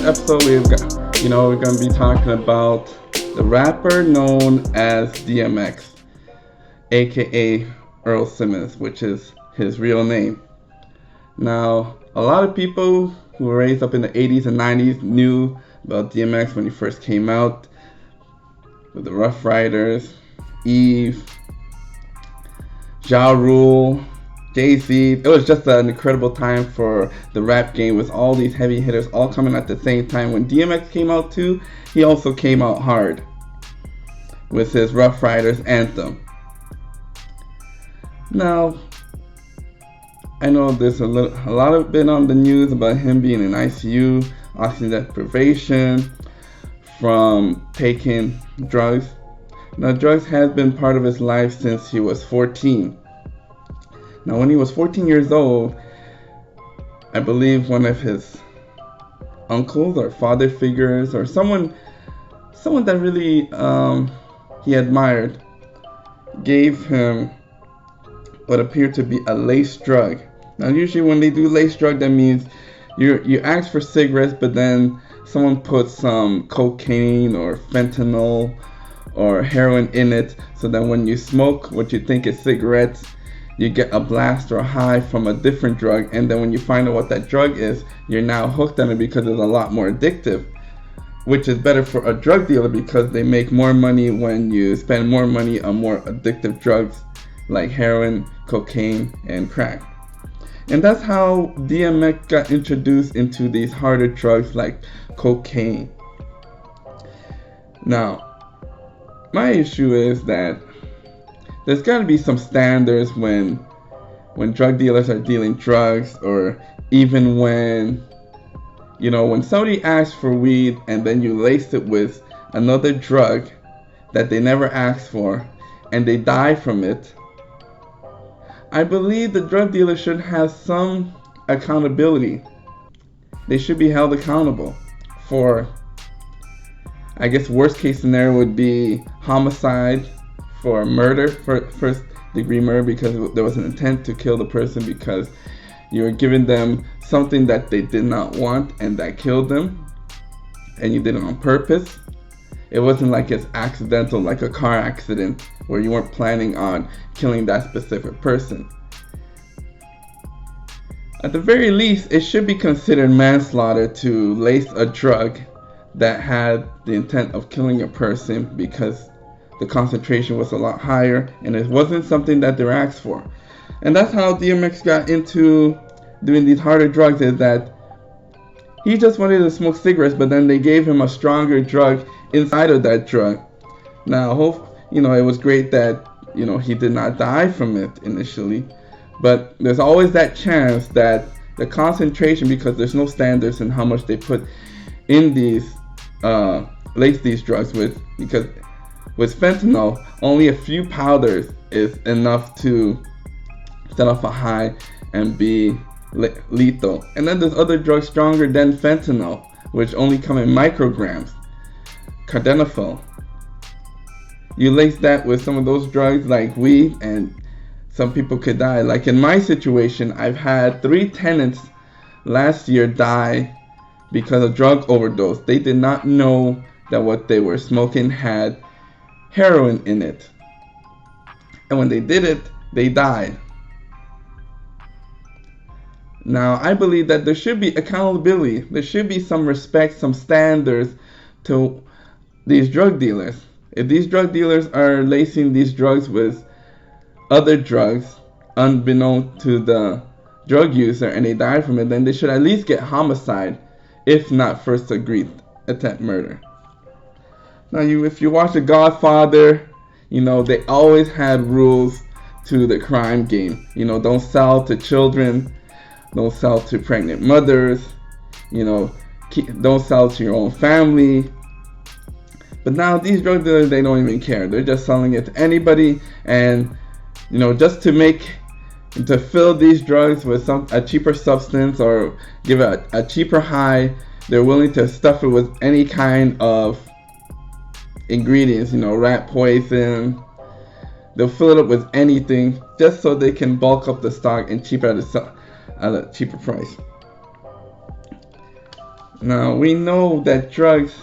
episode, we're gonna be talking about the rapper known as DMX, aka Earl Simmons, which is his real name. Now, a lot of people who were raised up in the 80s and 90s knew about DMX when he first came out with the Rough Riders, Eve, Ja Rule, Jay-Z. It was just an incredible time for the rap game with all these heavy hitters all coming at the same time. When DMX came out too, he also came out hard with his Rough Riders anthem. Now, I know there's a lot of been on the news about him being in ICU, oxygen deprivation, from taking drugs. Now, drugs has been part of his life since he was 14. Now, when he was 14 years old, I believe one of his uncles or father figures or someone that really he admired gave him what appeared to be a laced drug. Now, usually when they do laced drug, that means you ask for cigarettes, but then someone puts some cocaine or fentanyl or heroin in it, so that when you smoke what you think is cigarettes, you get a blast or a high from a different drug, and then when you find out what that drug is, you're now hooked on it because it's a lot more addictive, which is better for a drug dealer because they make more money when you spend more money on more addictive drugs like heroin, cocaine, and crack. And that's how DMX got introduced into these harder drugs like cocaine. Now, my issue is that there's got to be some standards when drug dealers are dealing drugs, or even when somebody asks for weed and then you lace it with another drug that they never asked for and they die from it. I believe the drug dealer should have some accountability. They should be held accountable for, I guess, worst case scenario would be homicide, for murder, for first degree murder, because there was an intent to kill the person because you were giving them something that they did not want and that killed them, and you did it on purpose. It wasn't like it's accidental, like a car accident where you weren't planning on killing that specific person. At the very least, it should be considered manslaughter to lace a drug that had the intent of killing a person because the concentration was a lot higher and it wasn't something that they were asked for. And that's how DMX got into doing these harder drugs, is that he just wanted to smoke cigarettes, but then they gave him a stronger drug inside of that drug. Now, it was great that, he did not die from it initially, but there's always that chance that the concentration, because there's no standards in how much they put in these, lace these drugs with, because with fentanyl, only a few powders is enough to set off a high and be lethal. And then there's other drugs stronger than fentanyl, which only come in micrograms. Cardenafil. You lace that with some of those drugs like weed, and some people could die. Like in my situation, I've had 3 tenants last year die because of drug overdose. They did not know that what they were smoking had heroin in it, and when they did it, they died. Now, I believe that there should be accountability. There should be some respect, some standards to these drug dealers. If these drug dealers are lacing these drugs with other drugs unbeknown to the drug user and they die from it, then they should at least get homicide, if not first degree attempt murder. Now, if you watch The Godfather, they always had rules to the crime game. Don't sell to children, don't sell to pregnant mothers, don't sell to your own family. But now these drug dealers, they don't even care. They're just selling it to anybody, and just to fill these drugs with a cheaper substance or give a cheaper high, they're willing to stuff it with any kind of ingredients, rat poison. They'll fill it up with anything just so they can bulk up the stock and cheap at a cheaper price. Now we know that drugs.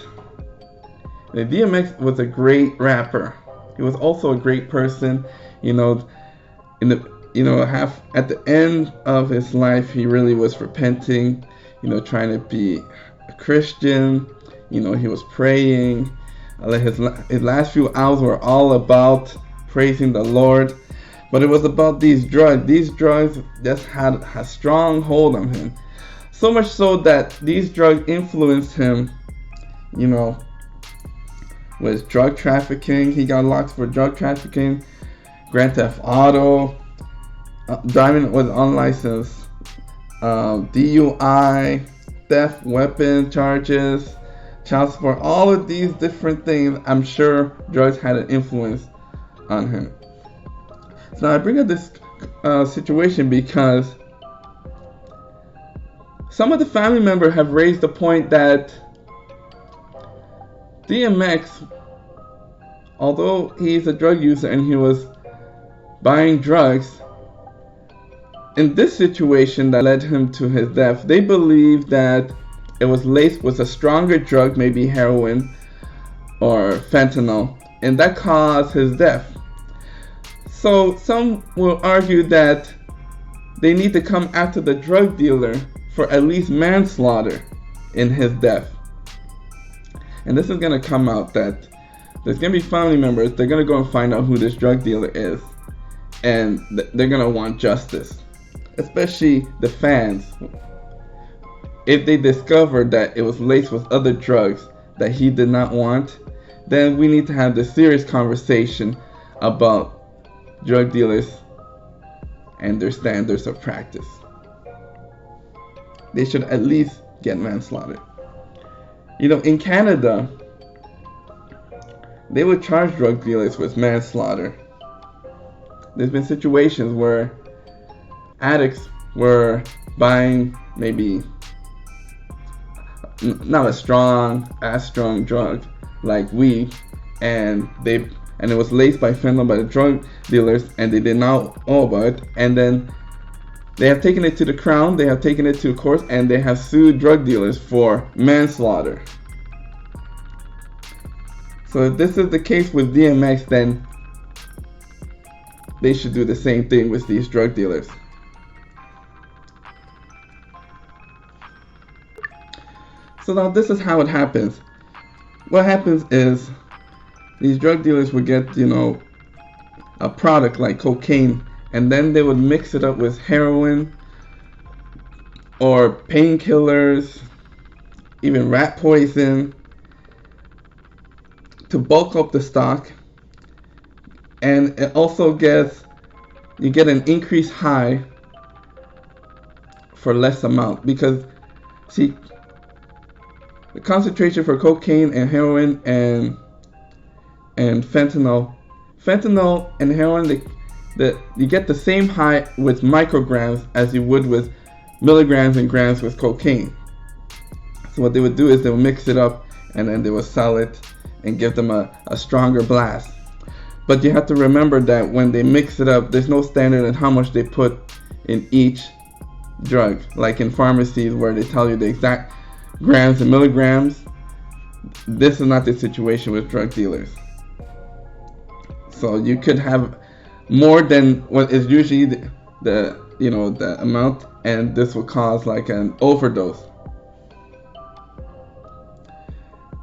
The DMX was a great rapper. He was also a great person. You know, in the half at the end of his life, he really was repenting. Trying to be a Christian. He was praying. His last few hours were all about praising the Lord. But it was about these drugs. These drugs just had a strong hold on him. So much so that these drugs influenced him, with drug trafficking. He got locked for drug trafficking, grand theft auto, driving with unlicensed, DUI, theft, weapon charges, child support, all of these different things. I'm sure drugs had an influence on him. So now I bring up this situation because some of the family members have raised the point that DMX, although he's a drug user and he was buying drugs, in this situation that led him to his death, they believe that it was laced with a stronger drug, maybe heroin or fentanyl, and that caused his death. So some will argue that they need to come after the drug dealer for at least manslaughter in his death. And this is going to come out that there's going to be family members, they're going to go and find out who this drug dealer is, and they're going to want justice. Especially the fans. If they discover that it was laced with other drugs that he did not want, then we need to have this serious conversation about drug dealers and their standards of practice. They should at least get manslaughter. In Canada, they would charge drug dealers with manslaughter. There's been situations where addicts were buying maybe not as strong drug like weed, and it was laced by fentanyl by the drug dealers, and they did not know about it, and then they have taken it to the Crown, they have taken it to court, and they have sued drug dealers for manslaughter. So if this is the case with DMX, then they should do the same thing with these drug dealers. So now this is how it happens. What happens is these drug dealers would get, a product like cocaine, and then they would mix it up with heroin or painkillers, even rat poison, to bulk up the stock. And it also you get an increased high for less amount, because see, the concentration for cocaine and heroin and fentanyl and heroin, you get the same high with micrograms as you would with milligrams and grams with cocaine. So what they would do is they would mix it up, and then they would sell it and give them a stronger blast. But you have to remember that when they mix it up, there's no standard in how much they put in each drug. Like in pharmacies where they tell you the exact grams and milligrams, this is not the situation with drug dealers. So you could have more than what is usually the amount, and this will cause like an overdose.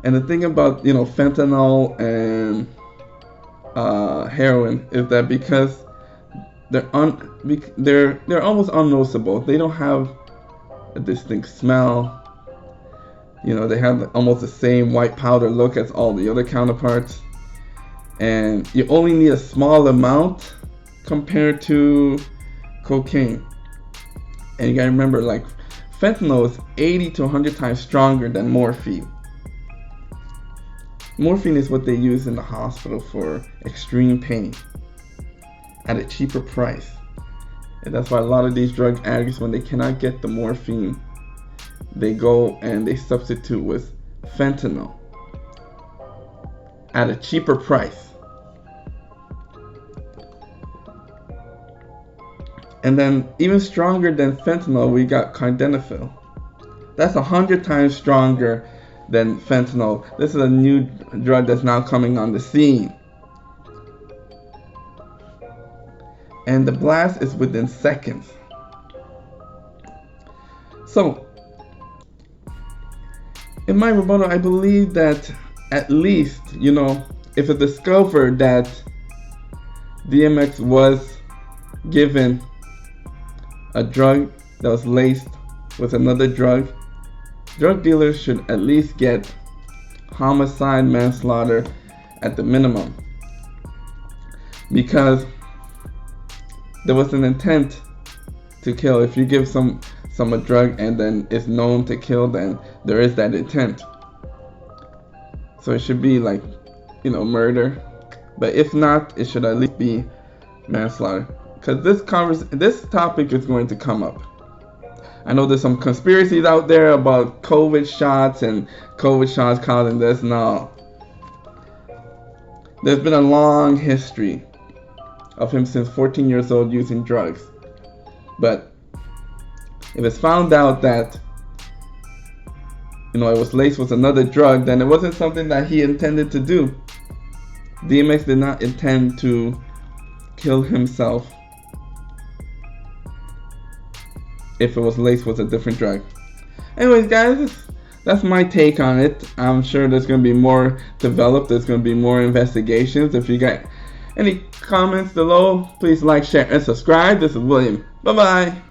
And the thing about fentanyl and heroin is that because they're almost unnoticeable, they don't have a distinct smell. They have almost the same white powder look as all the other counterparts, and you only need a small amount compared to cocaine. And you gotta remember, like, fentanyl is 80 to 100 times stronger than morphine. Morphine is what they use in the hospital for extreme pain at a cheaper price. And that's why a lot of these drug addicts, when they cannot get the morphine, they go and they substitute with fentanyl at a cheaper price. And then even stronger than fentanyl, we got sildenafil. That's 100 times stronger than fentanyl. This is a new drug that's now coming on the scene. And the blast is within seconds. So, in my rebuttal, I believe that at least, if it's discovered that DMX was given a drug that was laced with another drug, drug dealers should at least get homicide, manslaughter at the minimum. Because there was an intent to kill. If you give some a drug and then it's known to kill, then there is that intent. So it should be like, murder. But if not, it should at least be manslaughter. Because this topic is going to come up. I know there's some conspiracies out there about COVID shots and COVID shots causing this. No. There's been a long history of him since 14 years old using drugs. But if it's found out that it was laced with another drug, then it wasn't something that he intended to do. DMX did not intend to kill himself if it was laced with a different drug. Anyways, guys, that's my take on it. I'm sure there's going to be more developed. There's going to be more investigations. If you got any comments below, please like, share, and subscribe. This is William. Bye-bye.